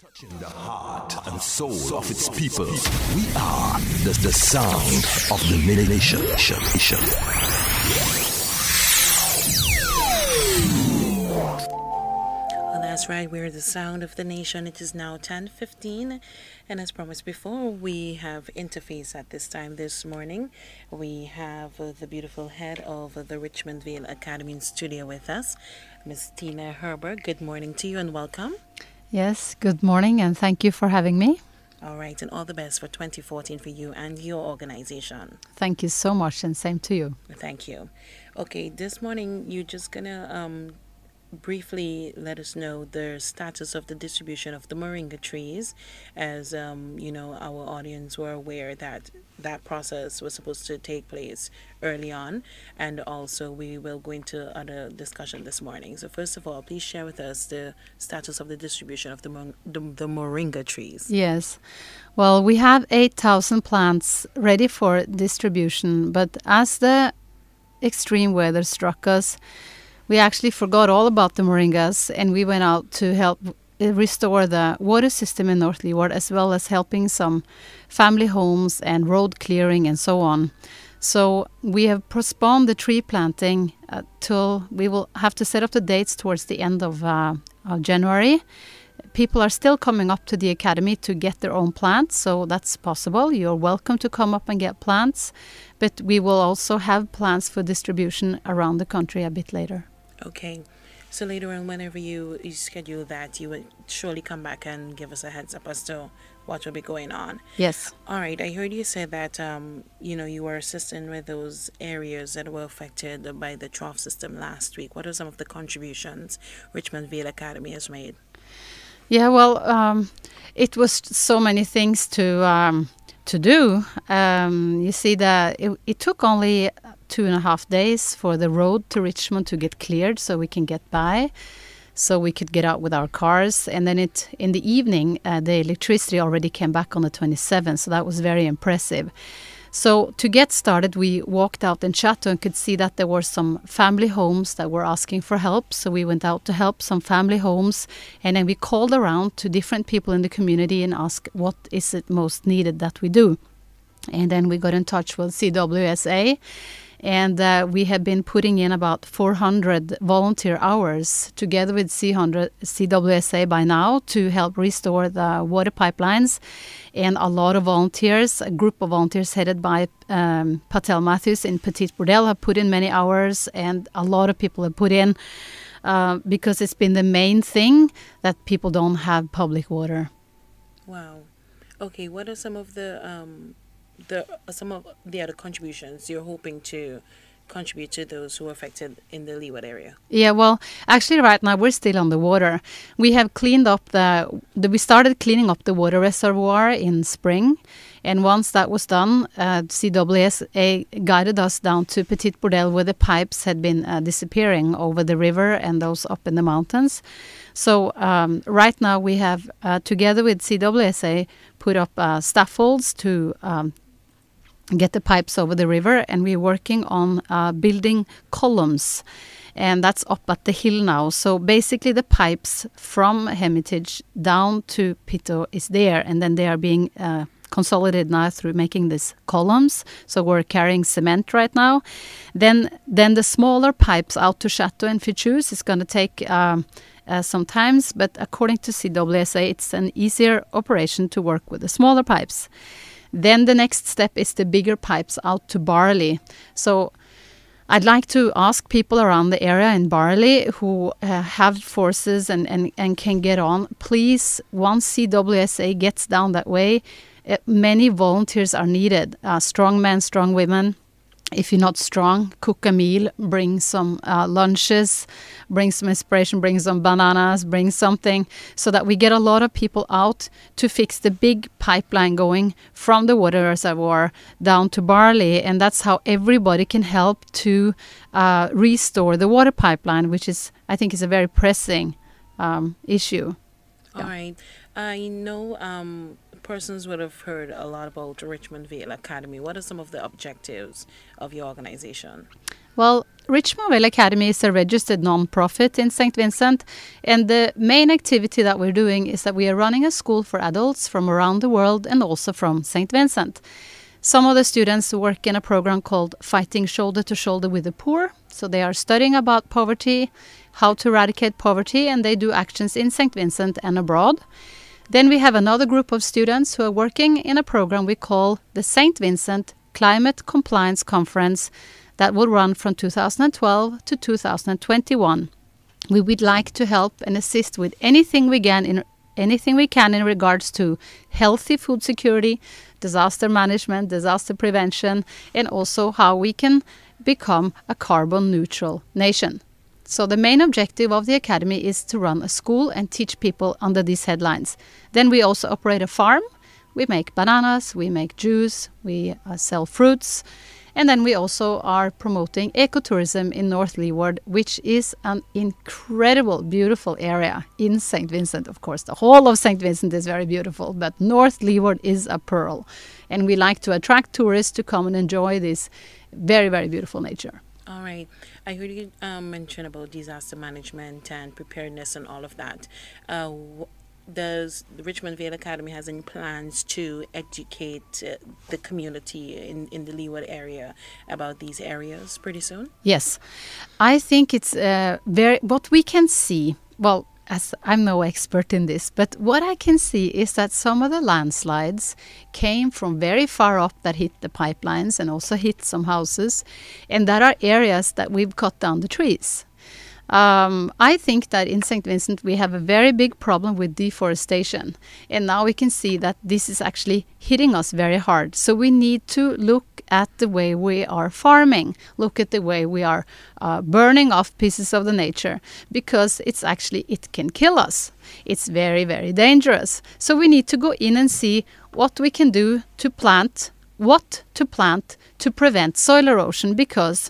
Touching the heart and soul of its people, we are the sound of the nation. Well, that's right. We're the sound of the nation. It is now 10:15, and as promised before, we have interface at this time this morning. We have the beautiful head of the Richmond Vale Academy in studio with us, Miss Stina Herberg. Good morning to you and welcome. Yes, good morning and thank you for having me. All right, and all the best for 2014 for you and your organization. Thank you so much, and same to you. Thank you. Okay, this morning you're just gonna briefly let us know the status of the distribution of the moringa trees, as our audience were aware that that process was supposed to take place early on, and also we will go into other discussion this morning. So first of all, please share with us the status of the distribution of the moringa trees. Yes, well, we have 8,000 plants ready for distribution, but as the extreme weather struck us, we actually forgot all about the moringas, and we went out to help restore the water system in North Leeward, as well as helping some family homes and road clearing and so on. So we have postponed the tree planting till we will have to set up the dates towards the end of January. People are still coming up to the academy to get their own plants, so that's possible. You're welcome to come up and get plants, but we will also have plants for distribution around the country a bit later. Okay, so later on, whenever you schedule that, you would surely come back and give us a heads up as to what will be going on. Yes. All right, I heard you say that, you were assisting with those areas that were affected by the trough system last week. What are some of the contributions Richmond Vale Academy has made? Yeah, well, it was so many things to do. You see that it took only 2.5 days for the road to Richmond to get cleared so we can get by, so we could get out with our cars. And then in the evening, the electricity already came back on the 27th, so that was very impressive. So to get started, we walked out in Chateau and could see that there were some family homes that were asking for help. So we went out to help some family homes, and then we called around to different people in the community and asked what is it most needed that we do. And then we got in touch with CWSA, and we have been putting in about 400 volunteer hours together with CWSA by now to help restore the water pipelines. And a lot of volunteers, a group of volunteers headed by Patel Matthews in Petit Bourdelle have put in many hours, and a lot of people have put in because it's been the main thing that people don't have public water. Wow. Okay, what are some of the other contributions you're hoping to contribute to those who are affected in the Leeward area? Yeah, well, actually right now we're still on the water. We have cleaned up we started cleaning up the water reservoir in spring, and once that was done, CWSA guided us down to Petit Bourdelle where the pipes had been disappearing over the river and those up in the mountains. So right now we have, together with CWSA, put up scaffolds to get the pipes over the river, and we're working on building columns, and that's up at the hill now. So basically the pipes from Hermitage down to Pito is there, and then they are being consolidated now through making these columns. So we're carrying cement right now. Then the smaller pipes out to Chateau and Fichus is going to take sometimes, but according to CWSA, it's an easier operation to work with the smaller pipes. Then the next step is the bigger pipes out to Barley. So I'd like to ask people around the area in Barley who have forces and can get on, please, once CWSA gets down that way, many volunteers are needed. Strong men, strong women. If you're not strong, cook a meal, bring some lunches, bring some inspiration, bring some bananas, bring something, so that we get a lot of people out to fix the big pipeline going from the water reservoir down to Barley. And that's how everybody can help to restore the water pipeline, which I think is a very pressing issue. All right. I know persons would have heard a lot about Richmond Vale Academy. What are some of the objectives of your organization? Well, Richmond Vale Academy is a registered non-profit in St. Vincent, and the main activity that we're doing is that we are running a school for adults from around the world and also from St. Vincent. Some of the students work in a program called Fighting Shoulder to Shoulder with the Poor. So they are studying about poverty, how to eradicate poverty, and they do actions in St. Vincent and abroad. Then we have another group of students who are working in a program we call the St. Vincent Climate Compliance Conference that will run from 2012 to 2021. We would like to help and assist with anything we can in regards to healthy food security, disaster management, disaster prevention, and also how we can become a carbon neutral nation. So the main objective of the academy is to run a school and teach people under these headlines. Then we also operate a farm. We make bananas, we make juice, we sell fruits. And then we also are promoting ecotourism in North Leeward, which is an incredible, beautiful area in St. Vincent. Of course, the whole of St. Vincent is very beautiful, but North Leeward is a pearl. And we like to attract tourists to come and enjoy this very, very beautiful nature. All right. I heard you mention about disaster management and preparedness and all of that. Does the Richmond Vale Academy has any plans to educate the community in the Leeward area about these areas pretty soon? Yes. I think it's what we can see, well, as I'm no expert in this, but what I can see is that some of the landslides came from very far up that hit the pipelines and also hit some houses, and that are areas that we've cut down the trees. I think that in St. Vincent we have a very big problem with deforestation, and now we can see that this is actually hitting us very hard. So we need to look at the way we are farming, look at the way we are burning off pieces of the nature, because it can kill us. It's very, very dangerous. So we need to go in and see what we can do to plant, to prevent soil erosion, because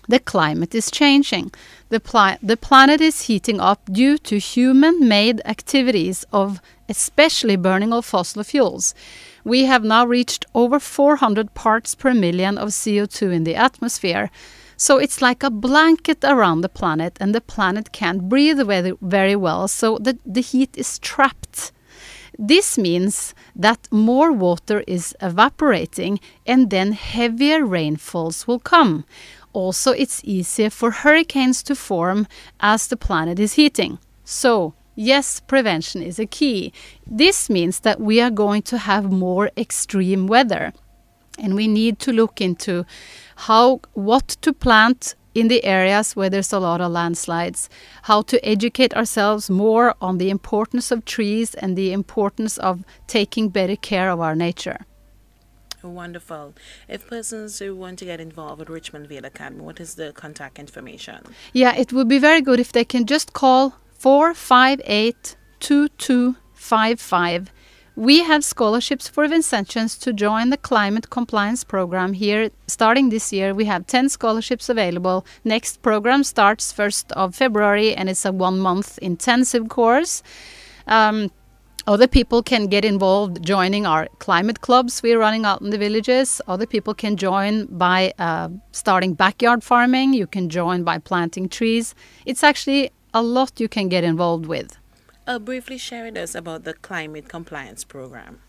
the climate is changing. The planet is heating up due to human-made activities of especially burning of fossil fuels. We have now reached over 400 parts per million of CO2 in the atmosphere. So it's like a blanket around the planet, and the planet can't breathe very well. So the heat is trapped. This means that more water is evaporating, and then heavier rainfalls will come. Also, it's easier for hurricanes to form as the planet is heating. So, yes, prevention is a key. This means that we are going to have more extreme weather. And we need to look into what to plant in the areas where there's a lot of landslides, how to educate ourselves more on the importance of trees and the importance of taking better care of our nature. Wonderful. If persons who want to get involved with Richmond Vale Academy, what is the contact information? Yeah, it would be very good if they can just call 458-2255. We have scholarships for Vincentians to join the climate compliance program here. Starting this year, we have 10 scholarships available. Next program starts 1st of February, and it's a 1-month intensive course. Other people can get involved joining our climate clubs we're running out in the villages. Other people can join by starting backyard farming. You can join by planting trees. It's actually a lot you can get involved with. Briefly share with us about the climate compliance program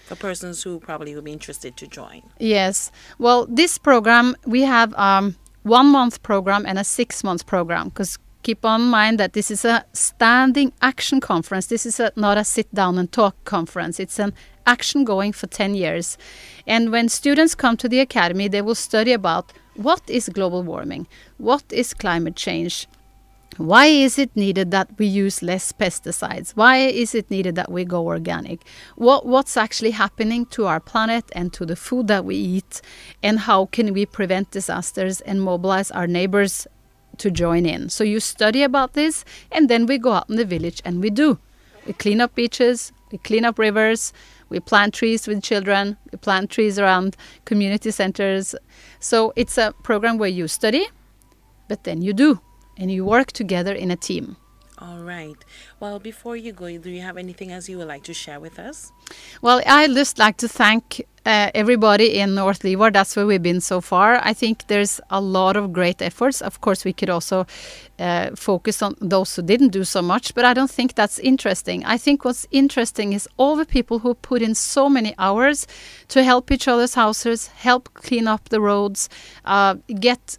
for persons who probably will be interested to join. Yes. Well, this program, we have 1-month program and a 6-month program, because keep in mind that this is a standing action conference. This is not a sit down and talk conference. It's an action going for 10 years. And when students come to the academy, they will study about what is global warming, what is climate change, why is it needed that we use less pesticides, why is it needed that we go organic, what's actually happening to our planet and to the food that we eat, and how can we prevent disasters and mobilize our neighbors to join in. So you study about this, and then we go out in the village and we clean up beaches, we clean up rivers, we plant trees with children, we plant trees around community centers. So it's a program where you study, but then you do, and you work together in a team. All right. Well, before you go, do you have anything else you would like to share with us? Well, I'd just like to thank everybody in North Leeward. That's where we've been so far. I think there's a lot of great efforts. Of course, we could also focus on those who didn't do so much, but I don't think that's interesting. I think what's interesting is all the people who put in so many hours to help each other's houses, help clean up the roads, get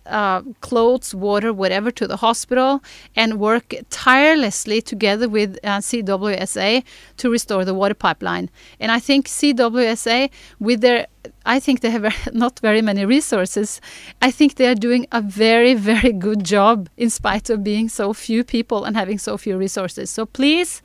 clothes, water, whatever to the hospital, and work tirelessly together with CWSA to restore the water pipeline. And I think CWSA, with their, I think they have not very many resources. I think they are doing a very, very good job in spite of being so few people and having so few resources. So please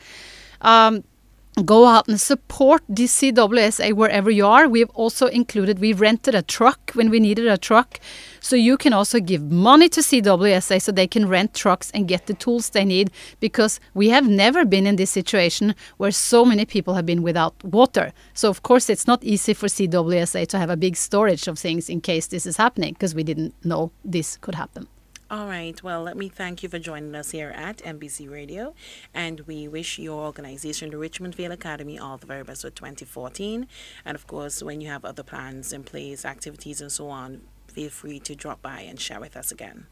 go out and support the CWSA wherever you are. We've also included, we rented a truck when we needed a truck. So you can also give money to CWSA so they can rent trucks and get the tools they need, because we have never been in this situation where so many people have been without water. So of course it's not easy for CWSA to have a big storage of things in case this is happening, because we didn't know this could happen. All right. Well, let me thank you for joining us here at NBC Radio. And we wish your organization, the Richmond Vale Academy, all the very best for 2014. And of course, when you have other plans in place, activities and so on, feel free to drop by and share with us again.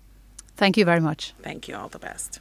Thank you very much. Thank you. All the best.